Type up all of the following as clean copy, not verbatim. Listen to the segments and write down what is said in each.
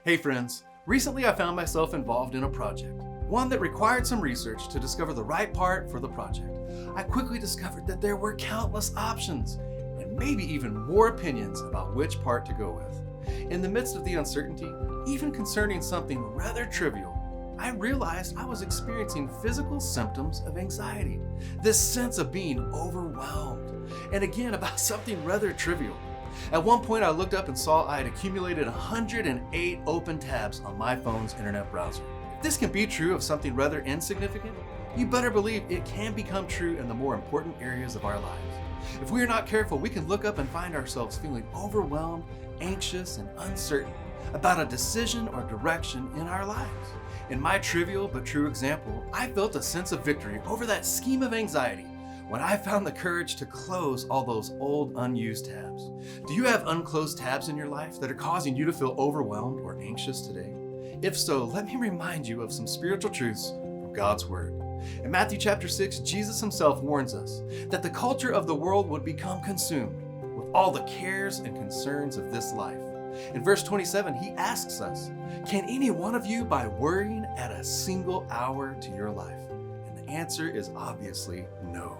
Hey friends, recently I found myself involved in a project, one that required some research to discover the right part for the project. I quickly discovered that there were countless options, and maybe even more opinions about which part to go with. In the midst of the uncertainty, even concerning something rather trivial, I realized I was experiencing physical symptoms of anxiety, this sense of being overwhelmed, and again about something rather trivial. At one point I looked up and saw I had accumulated 108 open tabs on my phone's internet browser. If this can be true of something rather insignificant, you better believe it can become true in the more important areas of our lives. If we are not careful, we can look up and find ourselves feeling overwhelmed, anxious, and uncertain about a decision or direction in our lives. In my trivial but true example, I felt a sense of victory over that scheme of anxiety when I found the courage to close all those old unused tabs. Do you have unclosed tabs in your life that are causing you to feel overwhelmed or anxious today? If so, let me remind you of some spiritual truths from God's Word. In Matthew chapter 6, Jesus himself warns us that the culture of the world would become consumed with all the cares and concerns of this life. In verse 27, he asks us, can any one of you by worrying add a single hour to your life? And the answer is obviously no.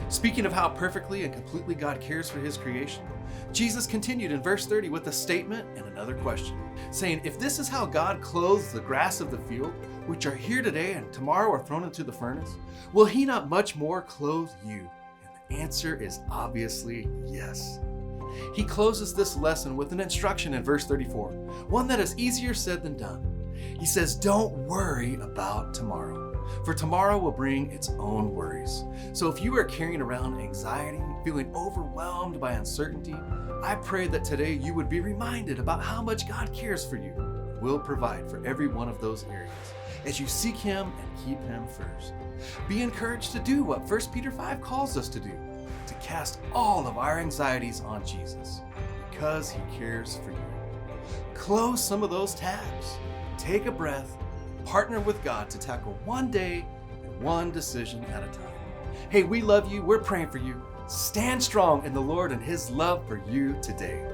Speaking of how perfectly and completely God cares for his creation, Jesus continued in verse 30 with a statement and another question, saying, if this is how God clothes the grass of the field, which are here today and tomorrow are thrown into the furnace, will he not much more clothe you? And the answer is obviously yes. He closes this lesson with an instruction in verse 34, one that is easier said than done. He says, don't worry about tomorrow, for tomorrow will bring its own worries. So if you are carrying around anxiety, feeling overwhelmed by uncertainty, I pray that today you would be reminded about how much God cares for you and will provide for every one of those areas as you seek him and keep him first. Be encouraged to do what 1 Peter 5 calls us to do, to cast all of our anxieties on Jesus because he cares for you. Close some of those tabs, take a breath, partner with God to tackle one day and one decision at a time. Hey, we love you. We're praying for you. Stand strong in the Lord and his love for you today.